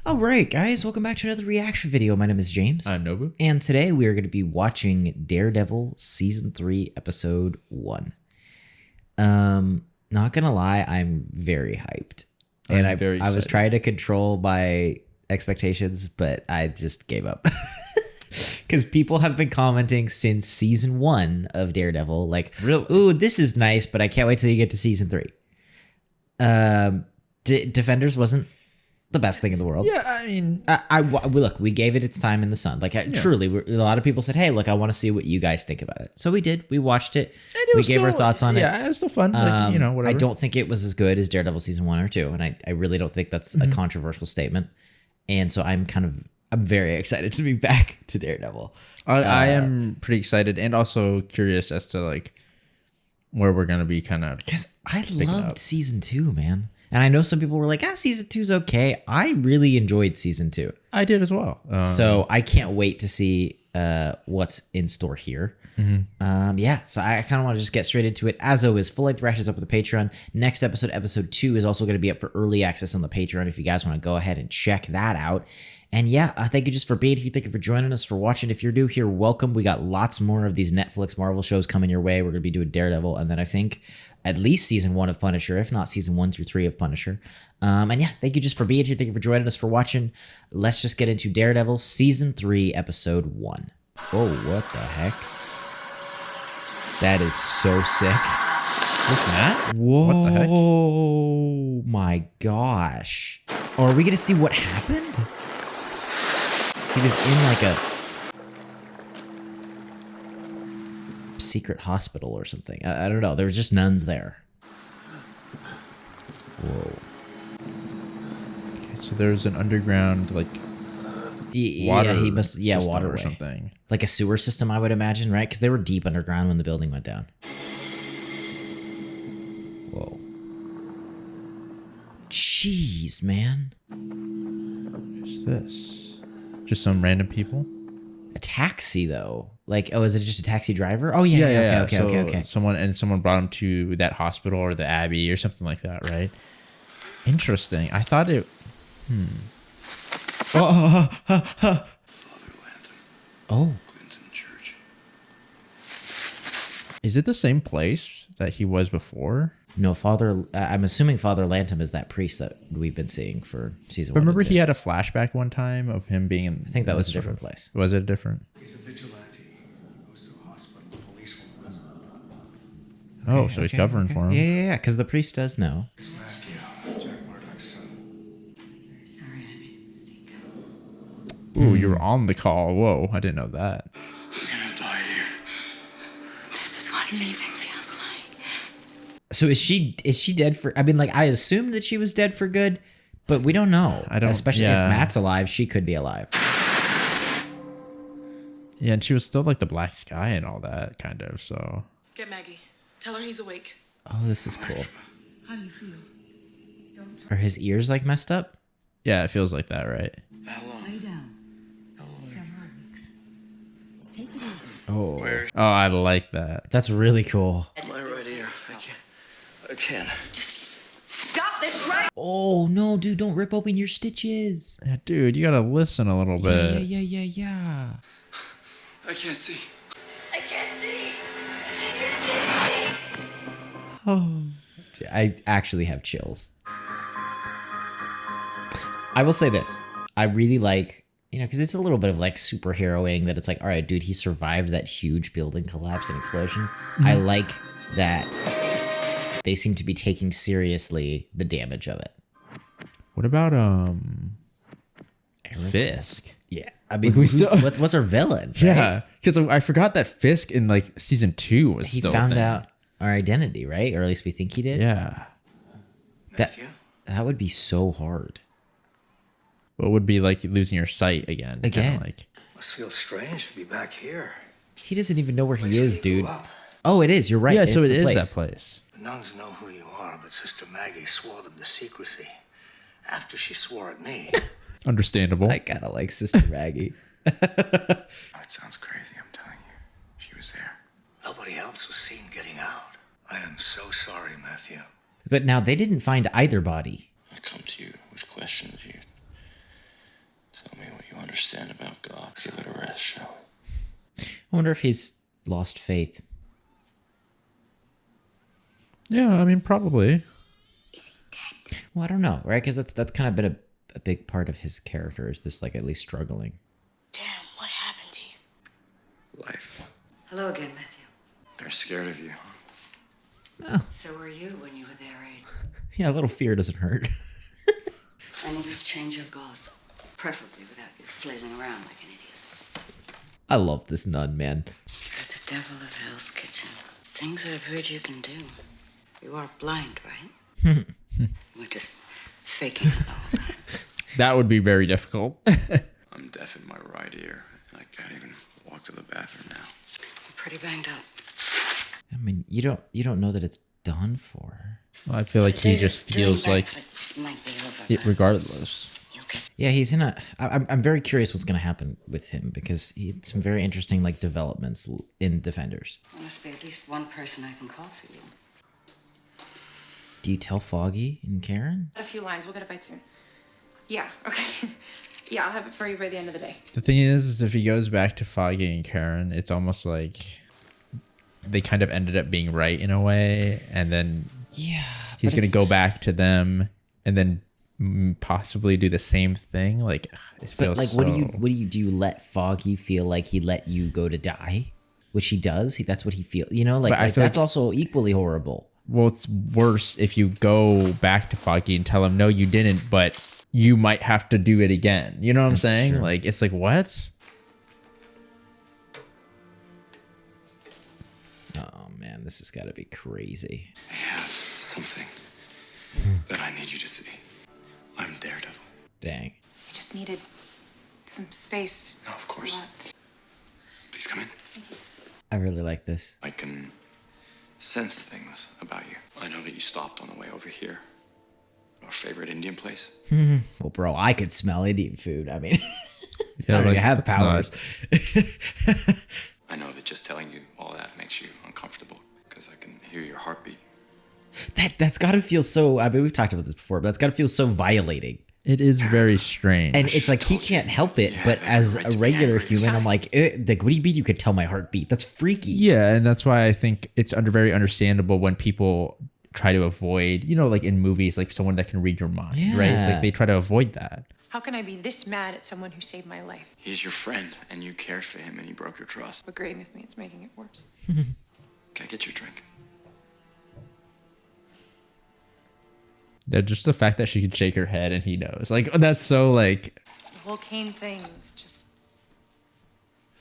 All right, guys, welcome back to another reaction video. My name is James. I'm Nobu. And today we are going to be watching Daredevil Season 3, Episode 1. Not going to lie, I'm very hyped. And I was trying to control my expectations, but I just gave up. Because people have been commenting since Season 1 of Daredevil, like, really? Ooh, this is nice, but I can't wait till you get to Season 3. Defenders wasn't the best thing in the world. Yeah, I mean, look, we gave it its time in the sun. Like, truly, a lot of people said, "Hey, look, I want to see what you guys think about it." So we did. We watched it. We gave our thoughts on it. Yeah, it was still fun. Like, whatever. I don't think it was as good as Daredevil Season 1 or 2, and I really don't think that's a controversial statement. And so I'm very excited to be back to Daredevil. I am pretty excited and also curious as to like where we're gonna be because I loved Season 2, man. And I know some people were like, Season 2's okay. I really enjoyed Season 2. I did as well. So I can't wait to see what's in store here. So I kind of want to just get straight into it. As always, full-length reactions up with the Patreon. Next episode, episode 2, is also going to be up for early access on the Patreon if you guys want to go ahead and check that out. And thank you just for being here. Thank you for joining us, for watching. If you're new here, welcome. We got lots more of these Netflix Marvel shows coming your way. We're going to be doing Daredevil, and then I think at least Season 1 of Punisher, if not Season 1 through 3 of Punisher. Thank you just for being here. Thank you for joining us, for watching. Let's just get into Daredevil Season 3, Episode 1. Oh, what the heck? That is so sick. What's that? Whoa. What the heck? Oh my gosh. Or are we going to see what happened? He was in like a secret hospital or something. I don't know. There was just nuns there. Whoa. Okay, so there's an underground like water water or something. Like a sewer system, I would imagine, right? Because they were deep underground when the building went down. Whoa. Jeez, man. What's this? Just some random people? A taxi, though. Like, oh, is it just a taxi driver? Oh, yeah. Okay. Someone brought him to that hospital or the Abbey or something like that, right? Interesting. I thought it... Oh. Is it the same place that he was before? No, I'm assuming Father Lantom is that priest that we've been seeing for Season 1. Remember he had a flashback one time of him being in... I think that was a different place. Was it different? He's a vigilante. Goes to a hospital. The police will listen. Oh, so he's covering for him. Yeah, because the priest does know. It's Matthew, Jack Murdoch's son. Sorry, I made a mistake. Ooh, you were on the call. Whoa, I didn't know that. I'm gonna die here. This is what leaving feels like. So is she dead for... I mean, like, I assumed that she was dead for good, but we don't know. Especially if Matt's alive, she could be alive. Yeah, and she was still like the Black Sky and all that, kind of, so... Get Maggie. Tell her he's awake. Oh, this is cool. How do you feel? Are his ears, like, messed up? Yeah, it feels like that, right? How long? Lay down. Several weeks. Take it easy. Oh. Oh, I like that. That's really cool. My right ear. Thank you. I can't. Stop this right. Oh, no, dude, don't rip open your stitches. Yeah, dude, you gotta listen a little bit. Yeah. I can't see. I can't see. Oh. I actually have chills. I will say this. I really like, because it's a little bit of like superheroing that it's like, all right, dude, he survived that huge building collapse and explosion. I like that they seem to be taking seriously the damage of it. What about Fisk? Yeah. I mean, what's our villain? Right? Yeah, because I forgot that Fisk in like Season 2 was He still found out our identity, right? Or at least we think he did. Yeah. That would be so hard. What would be like losing your sight again? Like, Must feel strange to be back here. He doesn't even know where he is, dude. Oh, it is. You're right. yeah, so it's it the is place. that place. The nuns know who you are, but Sister Maggie swore them to secrecy. After she swore at me. Understandable. I kind of like Sister Maggie. It sounds crazy, I'm telling you. She was there. Nobody else was seen getting out. I am so sorry, Matthew. But now they didn't find either body. I come to you with questions. You understand about God. Give it a rest, shall we? I wonder if he's lost faith. Yeah, I mean, probably. Well, I don't know, right? Because that's kind of been a big part of his character, is this, like, at least struggling. Damn, what happened to you? Life. Hello again, Matthew. They're scared of you. So were you when you were their age. Yeah, a little fear doesn't hurt. I need to change your gauze, preferably without you flailing around like an idiot. I love this nun, man. You're the devil of Hell's Kitchen. Things I've heard you can do. You are blind, right? We're just faking it all the time. That would be very difficult. I'm deaf in my right ear, and I can't even walk to the bathroom now. You're pretty banged up. I mean, you don't know that it's done for. Well, I feel like he just feels like This might be over, it but regardless. you'll get Yeah, he's in a. I'm very curious what's going to happen with him, because he had some very interesting, like, developments in Defenders. There must be at least one person I can call for you. Do you tell Foggy and Karen? A few lines. We'll get a bite soon. Yeah. Okay. Yeah, I'll have it for you by the end of the day. The thing is if he goes back to Foggy and Karen, it's almost like they kind of ended up being right in a way, and then Yeah, he's going to go back to them and then possibly do the same thing. Like, it feels But like, so... what do you let Foggy feel like he let you go to die, which he does? That's what he feels. You know, like, But I like feel that's like- also equally horrible. Well, it's worse if you go back to Foggy and tell him, no, you didn't, but you might have to do it again. You know what I'm saying? true. Like, it's like, what? Oh man, this has got to be crazy. I have something that I need you to see. I'm Daredevil. Dang. I just needed some space. No, of course. Please come in. I really like this. I can sense things about you. I know that you stopped on the way over here. Our favorite Indian place. Well, bro, I could smell Indian food. I mean, Yeah, I don't like, even have that's powers. I know that just telling you all that makes you uncomfortable because I can hear your heartbeat. That's got to feel so. I mean, we've talked about this before, but that's got to feel so violating. It is very strange. And it's like he can't help it, Yeah, but that as you're a right to be regular angry. human, I'm like, what do you mean you could tell my heartbeat? That's freaky. yeah, and that's why I think it's very understandable when people try to avoid, you know, like in movies, like someone that can read your mind, right? It's Yeah. like they try to avoid that. How can I be this mad at someone who saved my life? He's your friend, and you cared for him, and he broke your trust. Agreeing with me, it's making it worse. Can I get your drink? Yeah, just the fact that she could shake her head and he knows. Like, that's so, like... The whole Kane thing is just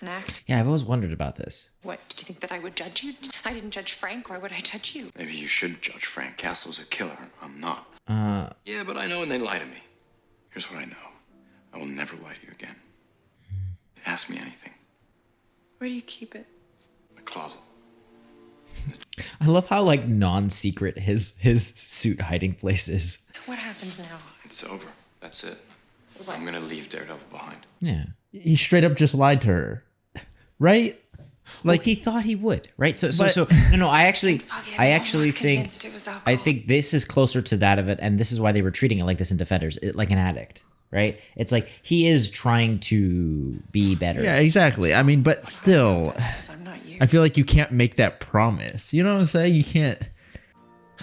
an act. Yeah, I've always wondered about this. What, did you think that I would judge you? I didn't judge Frank. Why would I judge you? Maybe you should judge Frank Castle's a killer. I'm not. Uh, Yeah, but I know when they lie to me. Here's what I know. I will never lie to you again. Ask me anything. Where do you keep it? The closet. I love how, like, non-secret his suit hiding place is. What happens now? It's over. That's it. What? I'm gonna leave Daredevil behind. Yeah. He straight up just lied to her. Right? Like, he thought he would, right? So no, I actually almost think convinced it was alcohol. this is closer to that of it, and this is why they were treating it like this in Defenders, like an addict, right? It's like he is trying to be better. Yeah, exactly. I mean, but still, Because I'm not you. I feel like you can't make that promise. You know what I'm saying? You can't...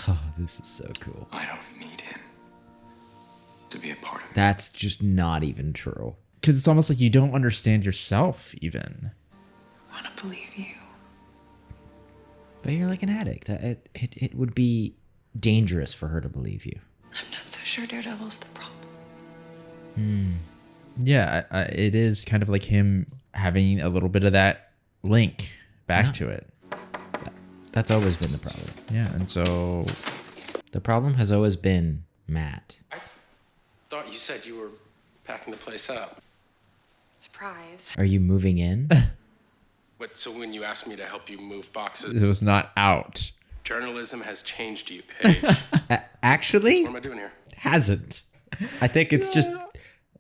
Oh, this is so cool. I don't need him to be a part of it. That's just not even true. Because it's almost like you don't understand yourself, even. I want to believe you. But you're like an addict. It would be dangerous for her to believe you. I'm not so sure Daredevil's the problem. Yeah, it is kind of like him having a little bit of that link back to it. That's always been the problem. Yeah, and so... The problem has always been Matt. I thought you said you were packing the place up. Surprise. Are you moving in? What, so when you asked me to help you move boxes, It was not out. journalism has changed you, Paige. Actually, What am I doing here? hasn't. I think it's just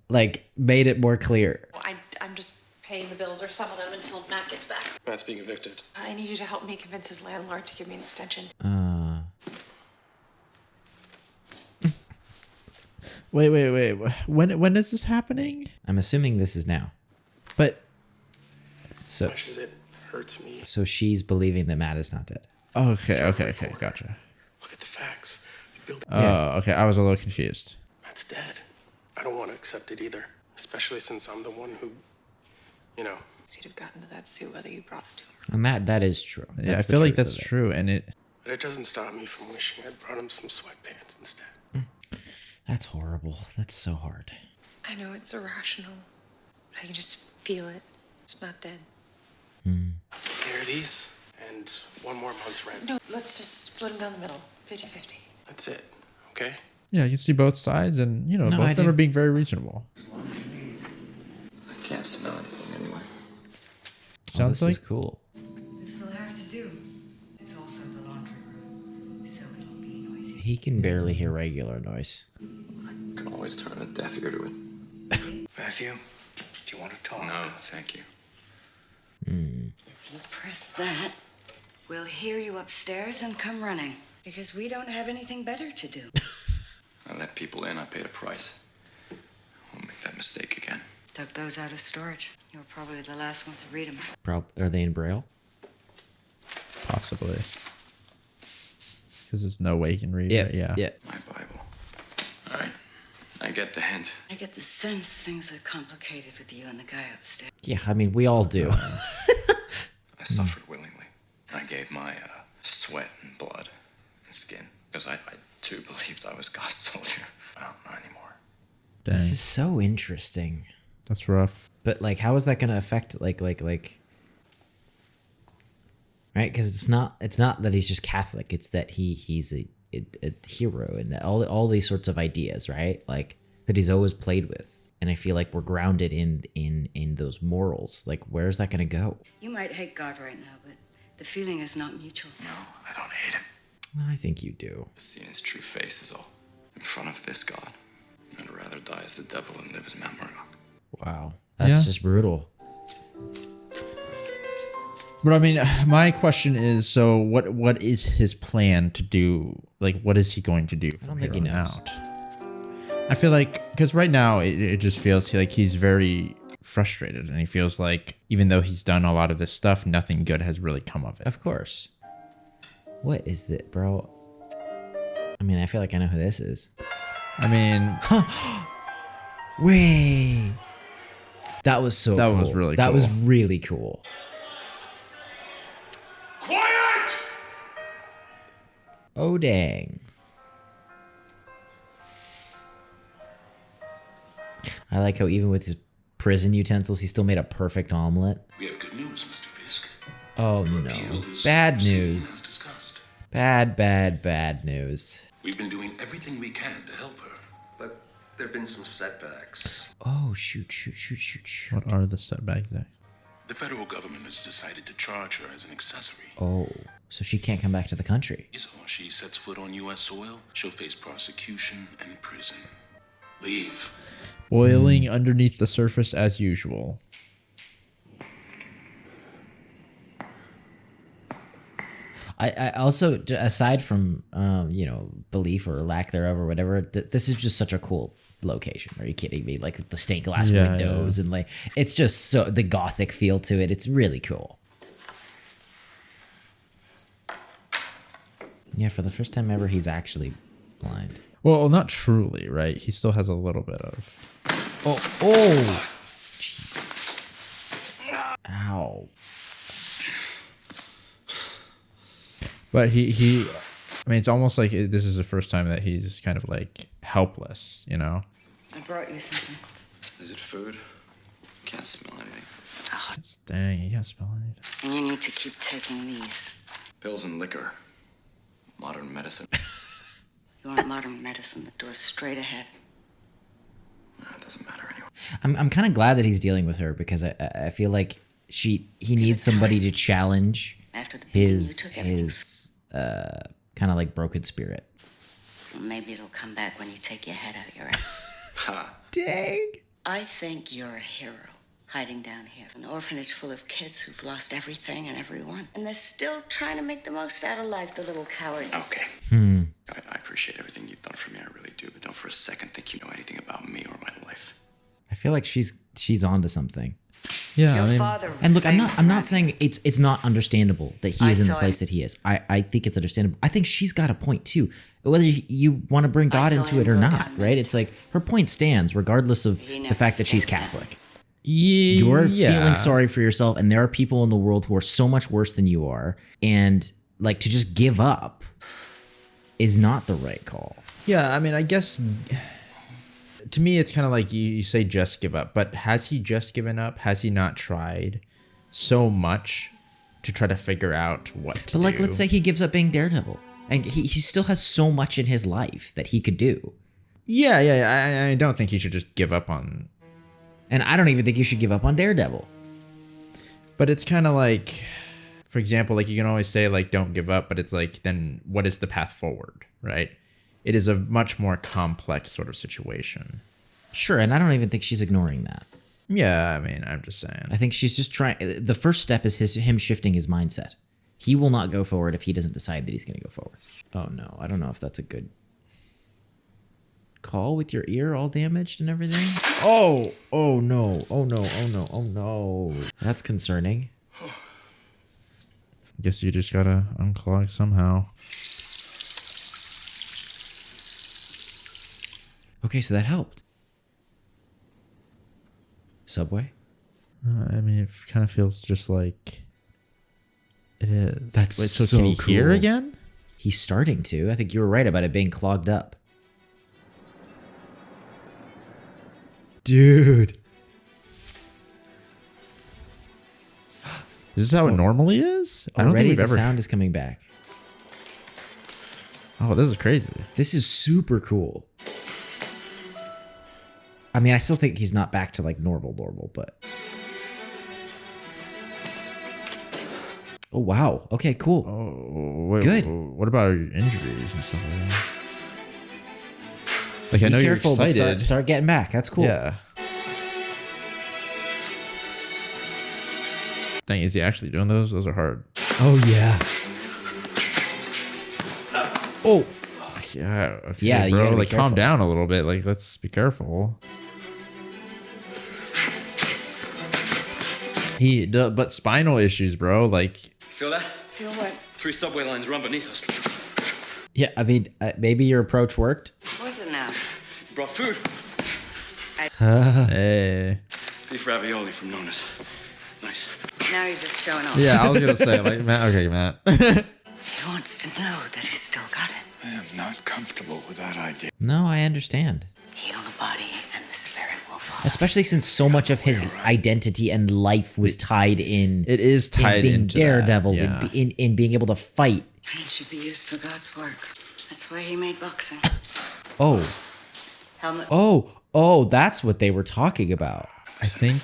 like made it more clear. Well, I'm just paying the bills, or some of them, until Matt gets back. Matt's being evicted. I need you to help me convince his landlord to give me an extension. Wait. When is this happening? I'm assuming this is now. But As much as it hurts me. so she's believing that Matt is not dead. okay, gotcha. Look at the facts. We built Okay, I was a little confused. Matt's dead. I don't want to accept it either, especially since I'm the one who, you know. He'd have gotten to that suit whether you brought it to him. And that is true. Yeah, I That's the feel like truth that's of it. true, and it. But it doesn't stop me from wishing I'd brought him some sweatpants instead. That's horrible. That's so hard. I know it's irrational. I can just feel it. It's not dead. Take care of these, and one more month's rent. No, let's just split them down the middle. 50-50. That's it, okay? Yeah, you can see both sides, and No, both I of them do. are being very reasonable. I can't smell anything anyway. Sounds this like is cool. This will have to do. It's also the laundry room, so it'll be noisy. He can barely hear regular noise. I can always turn a deaf ear to it. Matthew, if you want to talk. No, thank you. If you press that, we'll hear you upstairs and come running. Because we don't have anything better to do. I let people in, I paid a price. I won't make that mistake again. Took those out of storage. You were probably the last one to read them. Are they in Braille? possibly, because there's no way you can read it. Yeah. My Bible. All right. I get the hint. I get the sense things are complicated with you and the guy upstairs. Yeah, I mean, we all do. I suffered willingly. I gave my sweat and blood and skin because I too believed I was God's soldier. I don't know anymore. Dang. This is so interesting. That's rough. But like, how is that going to affect like, right? Because it's not that he's just Catholic. It's that he's a hero, and that all these sorts of ideas, right? Like that he's always played with. And I feel like we're grounded in those morals. Like, where's that going to go? You might hate God right now, but the feeling is not mutual. No, I don't hate him. I think you do. Seeing his true face is all. In front of this God, I'd rather die as the devil than live as Matt Murdock. Wow, that's just brutal. But I mean, my question is, so what is his plan to do? Like, what is he going to do from here think he on knows. out? I feel like, because right now it just feels like he's very frustrated, and he feels like even though he's done a lot of this stuff, nothing good has really come of it. Of course. What is that, bro? I mean, I feel like I know who this is. I mean, Wait. That was so That cool. was really That cool. was really cool. Quiet! Oh, dang. I like how even with his prison utensils, he still made a perfect omelet. We have good news, Mr. Fisk. Oh, Your no. appeal is Bad proceeding news. as discussed. Bad news. We've been doing everything we can to help her. But there have been some setbacks. Oh, shoot. what are the setbacks? The federal government has decided to charge her as an accessory. Oh, so she can't come back to the country. So she sets foot on U.S. soil, she'll face prosecution and prison. Leave. Boiling underneath the surface as usual. I also, aside from, belief or lack thereof or whatever, this is just such a cool location. Are you kidding me? Like the stained glass windows and like, it's just so, the gothic feel to it. It's really cool. Yeah, for the first time ever, he's actually blind. Well, not truly, right? He still has a little bit of. Oh, jeez. Ow. But he, I mean, it's almost like this is the first time that he's kind of like helpless, you know? I brought you something. Is it food? Can't smell anything. Dang, you can't smell anything. And you need to keep taking these. Pills and liquor. Modern medicine. You want modern medicine that doors straight ahead. It doesn't matter anyway. I'm kind of glad that he's dealing with her because I feel like he needs somebody to challenge After the beating, you his took everything. kind of like broken spirit. Well, maybe it'll come back when you take your head out of your ass. Ha! Dang. I think you're a hero, hiding down here. An orphanage full of kids who've lost everything and everyone. And they're still trying to make the most out of life, the little cowards. Okay. I appreciate everything you've done for me. I really do. But don't for a second think you know anything about me or my life. I feel like she's onto something. Yeah, Your I mean, father was And look, I'm not famous, saying it's not understandable that he I is in the saw place him. that he is. I think it's understandable. I think she's got a point too. Whether you want to bring God saw into him it or go not, down right? It's like her point stands regardless of He the never fact that she's said that. Catholic. You're yeah. feeling sorry for yourself, and there are people in the world who are so much worse than you are, and like to just give up is not the right call. Yeah, I mean, I guess to me, it's kind of like you say just give up, but has he just given up? Has he not tried so much to try to figure out what to But like, do? let's say he gives up being Daredevil, and he still has so much in his life that he could do. Yeah, I don't think he should just give up on. And I don't even think you should give up on Daredevil. But it's kind of like, for example, like you can always say like don't give up, but it's like then what is the path forward, right? It is a much more complex sort of situation. Sure, and I don't even think she's ignoring that. Yeah, I mean, I'm just saying. I think she's just trying. The first step is him shifting his mindset. He will not go forward if he doesn't decide that he's going to go forward. Oh no, I don't know if that's a good call with your ear all damaged and everything. Oh no. That's concerning. Guess you just gotta unclog somehow. Okay, so that helped. Subway? I mean, it kind of feels just like it is. That's Wait, so so can he hear cool. again? He's starting to. I think you were right about it being clogged up. Dude. Is this how it normally is? I don't think Already we've the ever. sound is coming back. Oh, this is crazy. This is super cool. I mean, I still think he's not back to like normal, but. Oh, wow. Okay, cool. Oh, wait, Good. What about your injuries and stuff like that? Like, I Be know careful, you're but excited. start getting back. That's cool. Yeah. Dang, is he actually doing those? Those are hard. Oh, yeah. Oh. Yeah. Okay, Yeah, you bro. gotta be Like, calm careful. down a little bit. Like, let's be careful. But spinal issues, bro. Like, Feel that? Feel what? 3 subway lines run beneath us. Yeah, I mean, maybe your approach worked. Was it now? You brought food. hey. Beef ravioli from Nona's. Nice. Now you're just showing off. Yeah, I was gonna say, like, Matt. Okay, Matt. He wants to know that he's still got it. I am not comfortable with that idea. No, I understand. Heal the body and the spirit will follow. Especially since so much of his identity and life was tied in. It is tied in being into that, Daredevil, yeah. in being able to fight. It should be used for God's work. That's why he made boxing. Oh, Helmet. oh, that's what they were talking about. I think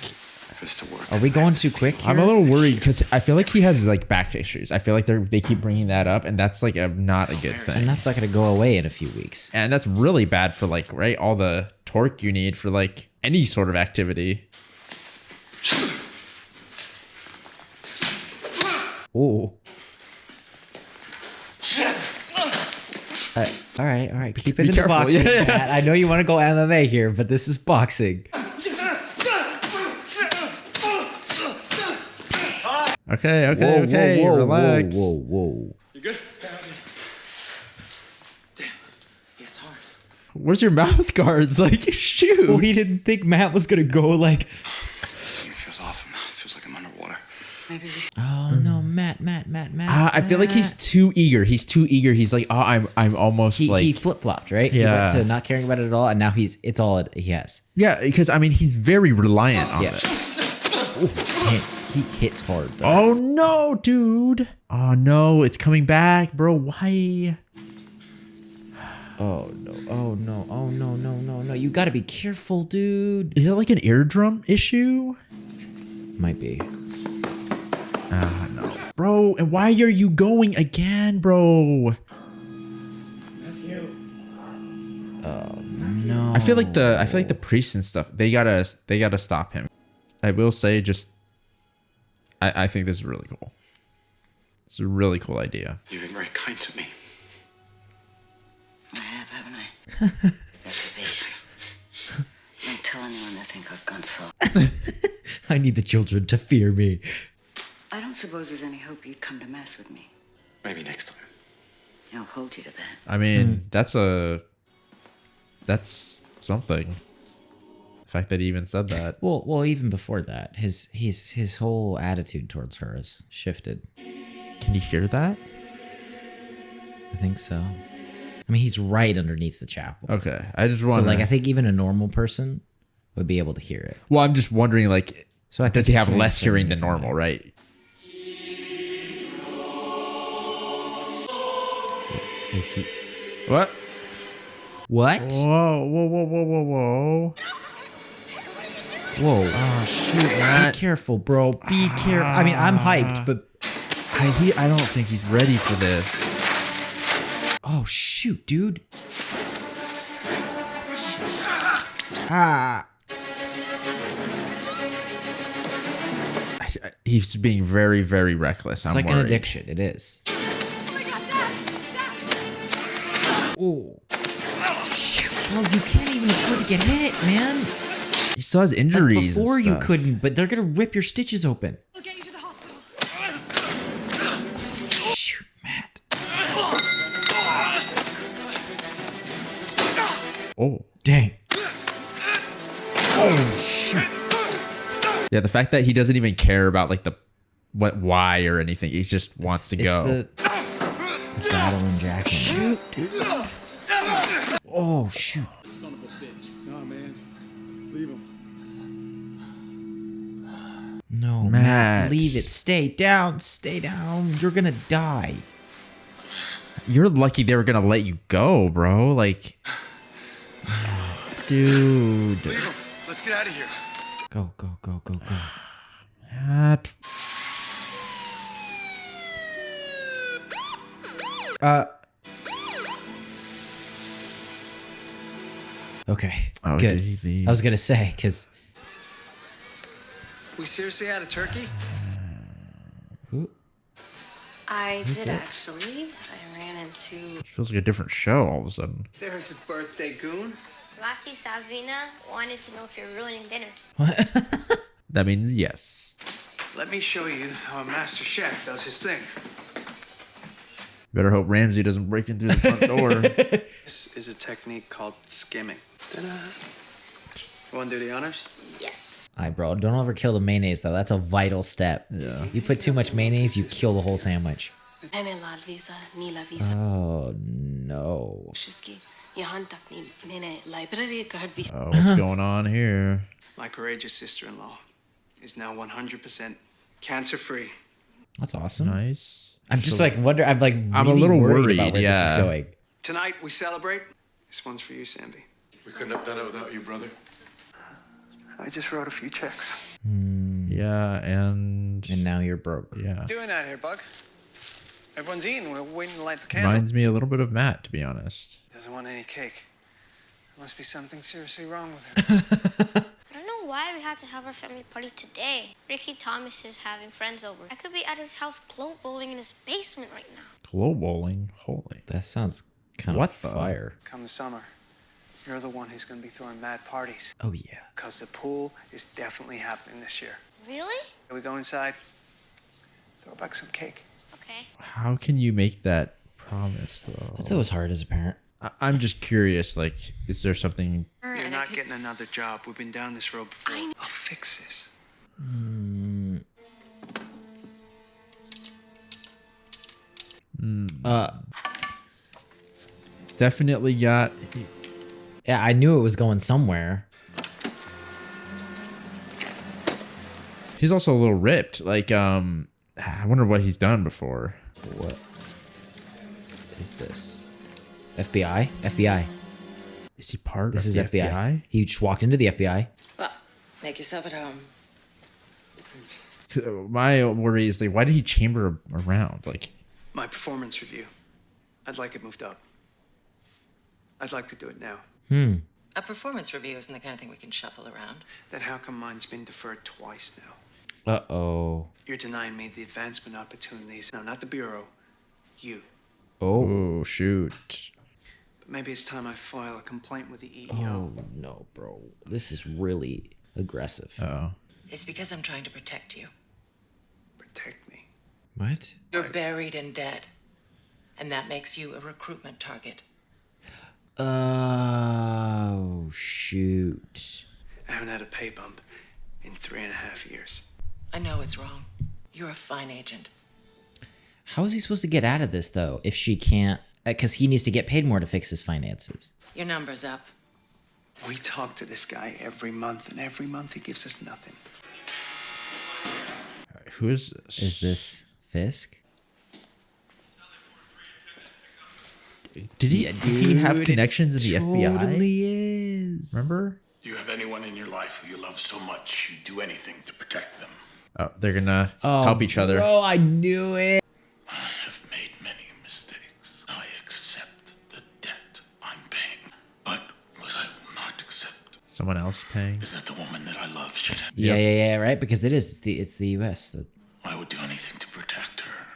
This to work. Are we going too quick here? I'm a little worried because I feel like he has like back issues. I feel like they keep bringing that up, and that's like not a good thing. And that's not going to go away in a few weeks. And that's really bad for like all the torque you need for like any sort of activity. Ooh. All right. Keep it Be in careful. the boxing, Yeah. Matt. I know you want to go MMA here, but this is boxing. Okay, Whoa, relax. Whoa. You good? Where's your mouth guards? Like, shoot. Well, he didn't think Matt was going to go like, Something feels off. It feels like I'm underwater. Maybe we should. oh no, Matt. I feel like he's too eager. He's like, oh, I'm almost He, like. he flip-flopped, right? He Yeah. went to not caring about it at all, and now it's all he has. Yeah, because I mean, he's very reliant on Yeah. this. Ooh, damn. He hits hard, though. Oh no, dude. Oh no, it's coming back, bro. Why? Oh no. You gotta be careful, dude. Is it like an eardrum issue? Might be. No. Bro, and why are you going again, bro? No. I feel like the priests and stuff, they gotta stop him. I will say I think this is really cool. It's a really cool idea. You've been very kind to me. haven't I? Reservation. Don't tell anyone they think I've gone soft. I need the children to fear me. I don't suppose there's any hope you'd come to Mass with me. Maybe next time. I'll hold you to that. I mean, that's something. The fact that he even said that. Well, even before that, his whole attitude towards her has shifted. Can you hear that? I think so. I mean, he's right underneath the chapel. Okay, I just So, want. like, I think even a normal person would be able to hear it. Well, I'm just wondering, like, So I think does he he's have hearing less hearing something. than normal, right? Is he? What? What? Whoa! Whoa! Whoa! Oh shoot, Be Matt! careful, bro. Be careful. I mean, I'm hyped, but I don't think he's ready for this. oh shoot, dude. Ah. He's being very, very reckless. It's I'm like an worried. addiction. It is. Oh. Shoot, bro, you can't even afford to get hit, man. He still has injuries. and Before you stuff. couldn't, but they're gonna rip your stitches open. We'll get you to the hospital. Shoot, Matt. Oh, Dang. Oh shoot. yeah. The fact that he doesn't even care about like why or anything. He just wants to go. It's the battle in Jackson. Shoot, dude. Oh shoot. Son of a bitch. Nah, man. Leave him. No, Matt. Matt. Leave it. Stay down. Stay down. You're gonna die. You're lucky they were gonna let you go, bro. Like, dude. Leave him. Let's get out of here. Go, go, go, go, go. Matt. Okay. Oh, good. did he leave? I was gonna say because We seriously had a turkey? I Who's did this? actually. I ran into. It feels like a different show all of a sudden. There's a birthday goon. Lassie Sabrina wanted to know if you're ruining dinner. That means yes. Let me show you how a master chef does his thing. Better hope Ramsey doesn't break in through the front door. This is a technique called skimming. Ta-da. You want to do the honors? Yes. Alright, bro, don't overkill the mayonnaise though. That's a vital step. Yeah. You put too much mayonnaise, you kill the whole sandwich. Oh no. Oh, what's going on here? My courageous sister-in-law is now 100% cancer-free. That's awesome. Nice. I'm just like wonder. I'm like really I'm a little worried about worried, where this is yeah. going. Tonight we celebrate. This one's for you, Samby. We couldn't have done it without you, brother. I just wrote a few checks. Yeah, and now you're broke. Yeah. Doing out here, Bug? Everyone's eating. We're waiting to light the candle. Reminds me a little bit of Matt, to be honest. Doesn't want any cake. There must be something seriously wrong with her. I don't know why we had to have our family party today. Ricky Thomas is having friends over. I could be at his house globe bowling in his basement right now. Glow bowling? Holy. That sounds kind What of the? fire. Come the summer, you're the one who's going to be throwing mad parties. Oh yeah. Because the pool is definitely happening this year. Really? We go inside, throw back some cake. Okay. How can you make that promise, though? That's always hard as a parent. I'm just curious, like, is there something... You're not getting another job. We've been down this road before. I'll fix this. It's definitely got... Yeah, I knew it was going somewhere. He's also a little ripped. Like, I wonder what he's done before. What is this? FBI? FBI. Is he part This of is the FBI. He just walked into the FBI. Well, make yourself at home. My worry is, like, why did he chamber around? Like, My performance review. I'd like it moved up. I'd like to do it now. A performance review isn't the kind of thing we can shuffle around. Then how come mine's been deferred twice now? Uh-oh. You're denying me the advancement opportunities. No, not the Bureau. You. oh, shoot. Maybe it's time I file a complaint with the EEO. Oh, no, bro. This is really aggressive. Oh. It's because I'm trying to protect you. Protect me. What? You're buried and dead. And that makes you a recruitment target. Oh, shoot. I haven't had a pay bump in 3.5 years. I know it's wrong. You're a fine agent. How is he supposed to get out of this, though, if she can't? Because he needs to get paid more to fix his finances. Your number's up. We talk to this guy every month, and every month he gives us nothing. Who is this? Is this Fisk? Did he have connections in the FBI? Totally is. Remember? Do you have anyone in your life who you love so much you'd do anything to protect them? Oh, they're gonna help each other. Oh, I knew it. I have made many mistakes. I accept the debt I'm paying. But what I will not accept Someone else paying. is that the woman that I love should have. Yeah, right? Because it's the US. I would do anything to protect her.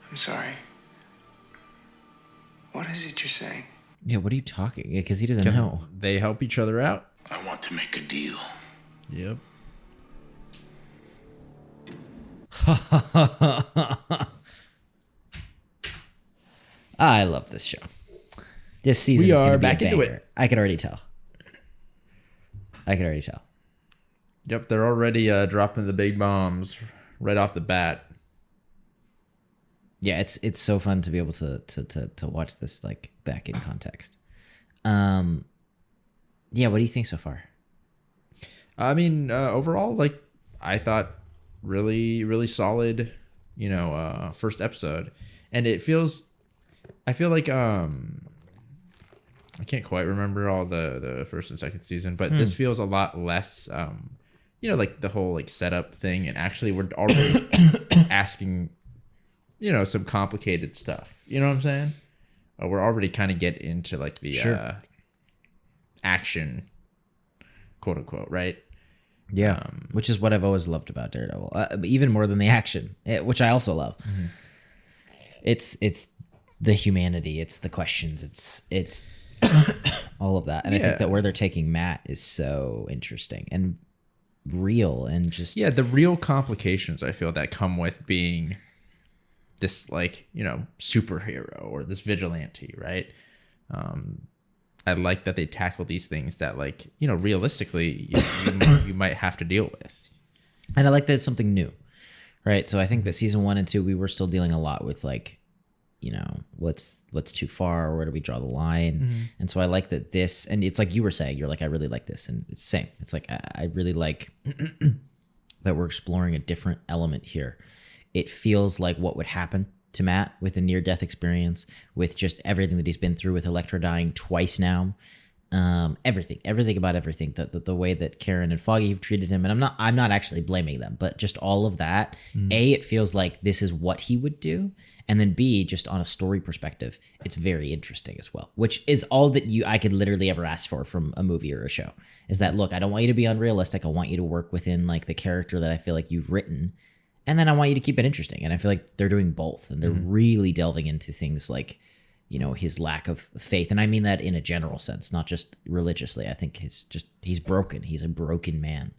I'm sorry. What is it you're saying? Yeah, what are you talking? Because he doesn't know. They help each other out. I want to make a deal. Yep. I love this show. This season We is going are to be back a into banger. it. I could already tell. Yep, they're already dropping the big bombs right off the bat. Yeah, it's so fun to be able to watch this like back in context. Yeah, what do you think so far? I mean, overall, like I thought, really solid. First episode, and I feel like I can't quite remember all the first and second season, but this feels a lot less. Like the whole like setup thing, and actually we're already asking, some complicated stuff. You know what I'm saying? We're already kind of get into like the action, quote unquote, right? Yeah, which is what I've always loved about Daredevil, even more than the action, which I also love. Mm-hmm. It's the humanity, it's the questions, it's all of that, and I think that where they're taking Matt is so interesting and real, and just the real complications I feel that come with being this like superhero or this vigilante, right? I like that they tackle these things that like realistically you might have to deal with, and I like that it's something new, right? So I think that season 1 and 2 we were still dealing a lot with like what's too far, where do we draw the line, and so I like that this, and it's like you were saying, you're like I really like this, and it's the same. It's like I really like that we're exploring a different element here. It feels like what would happen to Matt with a near-death experience, with just everything that he's been through, with Elektra dying twice now, everything about everything, the way that Karen and Foggy have treated him, and I'm not actually blaming them, but just all of that. A, it feels like this is what he would do, and then B, just on a story perspective, it's very interesting as well, which is all that I could literally ever ask for from a movie or a show. Is that, look, I don't want you to be unrealistic. I want you to work within like the character that I feel like you've written. And then I want you to keep it interesting. And I feel like they're doing both. And they're really delving into things like, his lack of faith. And I mean that in a general sense, not just religiously. I think he's broken. He's a broken man,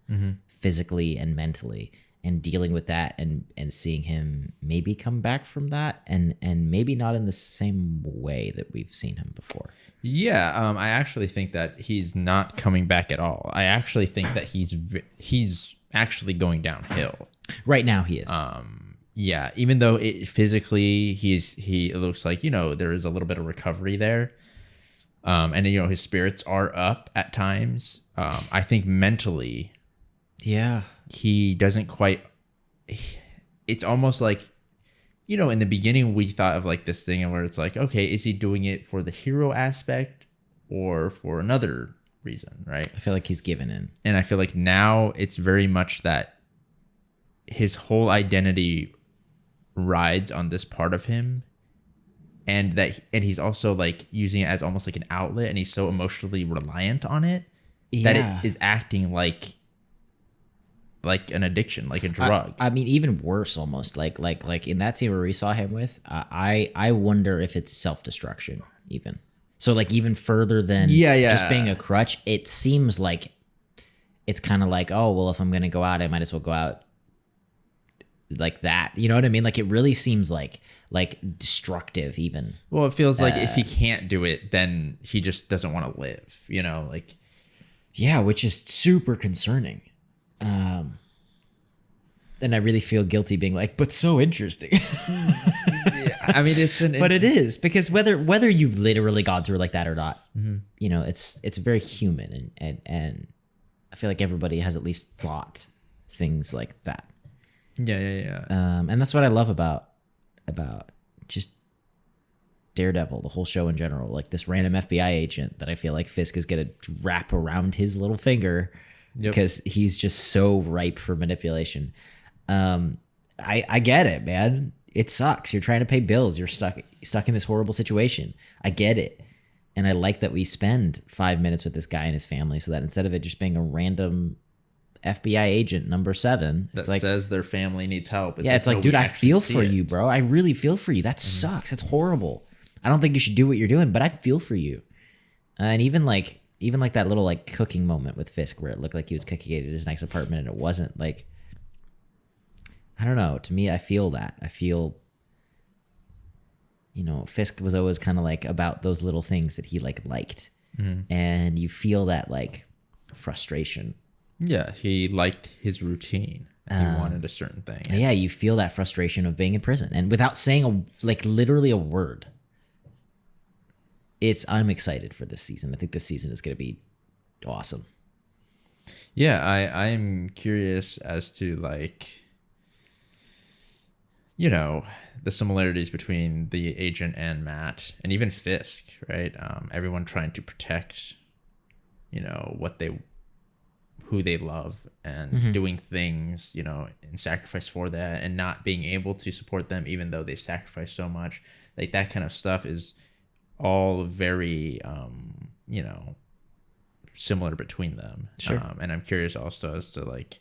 physically and mentally. And dealing with that and seeing him maybe come back from that and maybe not in the same way that we've seen him before. Yeah, I actually think that he's not coming back at all. I actually think that he's actually going downhill. Right now he is. Yeah, even though physically it looks like, there is a little bit of recovery there. And his spirits are up at times. I think mentally, he doesn't quite, it's almost like, in the beginning we thought of like this thing where it's like, okay, is he doing it for the hero aspect or for another reason, right? I feel like he's given in. And I feel like now it's very much that his whole identity rides on this part of him, and he's also like using it as almost like an outlet, and he's so emotionally reliant on it that it is acting like an addiction, like a drug. I mean, even worse, almost like in that scene where we saw him with, I wonder if it's self-destruction even. So like even further than just being a crutch, it seems like it's kind of like, oh, well, if I'm going to go out, I might as well go out like that. You know what I mean? Like it really seems like destructive even. Well, it feels like if he can't do it, then he just doesn't want to live, you know, like. Yeah, which is super concerning. And I really feel guilty being like, but so interesting. I mean, but it is, because whether you've literally gone through like that or not, you know, it's very human, and I feel like everybody has at least thought things like that. Yeah. And that's what I love about just Daredevil, the whole show in general. Like this random FBI agent that I feel like Fisk is gonna wrap around his little finger because he's just so ripe for manipulation. I get it, man. It sucks. You're trying to pay bills. You're stuck in this horrible situation. I get it. And I like that we spend 5 minutes with this guy and his family, so that instead of it just being a random FBI agent number 7 that like, says their family needs help. It's like, dude, I feel for you, bro. I really feel for you. That sucks. That's horrible. I don't think you should do what you're doing, but I feel for you. And even like that little like cooking moment with Fisk where it looked like he was cooking at his nice apartment and it wasn't, like, I don't know. To me, I feel that. I feel, you know, Fisk was always kind of like about those little things that he liked. And you feel that like frustration. Yeah, he liked his routine. And he wanted a certain thing. Yeah, you feel that frustration of being in prison, and without saying literally a word. I'm excited for this season. I think this season is going to be awesome. Yeah, I'm curious as to like, you know, the similarities between the agent and Matt and even Fisk, right? Everyone trying to protect, you know, who they love and doing things, you know, and sacrifice for that, and not being able to support them even though they've sacrificed so much. Like that kind of stuff is all very, you know, similar between them. Sure. And I'm curious also as to like,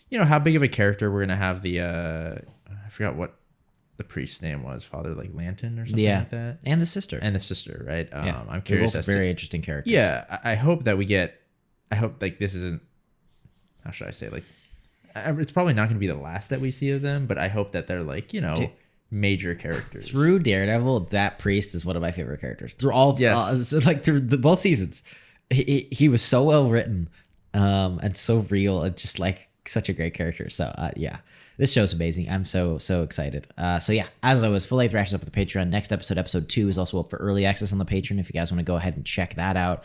you know, how big of a character we're going to have the, I forgot what the priest's name was, Father like Lanton or something like that. And the sister, right? Yeah. I'm curious. They're both very interesting characters. Yeah. I hope that I hope like this isn't, how should I say, like, it's probably not going to be the last that we see of them, but I hope that they're like, you know, major characters. Through Daredevil, that priest is one of my favorite characters. Through all, through both seasons, he was so well written, and so real, and just like such a great character. So yeah, this show's amazing. I'm so excited. So yeah, as always, full length reactions up with the Patreon. Next episode 2 is also up for early access on the Patreon. If you guys want to go ahead and check that out,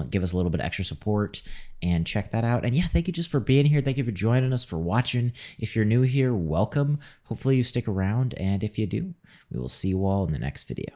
give us a little bit of extra support and check that out. And yeah, thank you just for being here. Thank you for joining us, for watching. If you're new here, welcome. Hopefully you stick around, and if you do, we will see you all in the next video.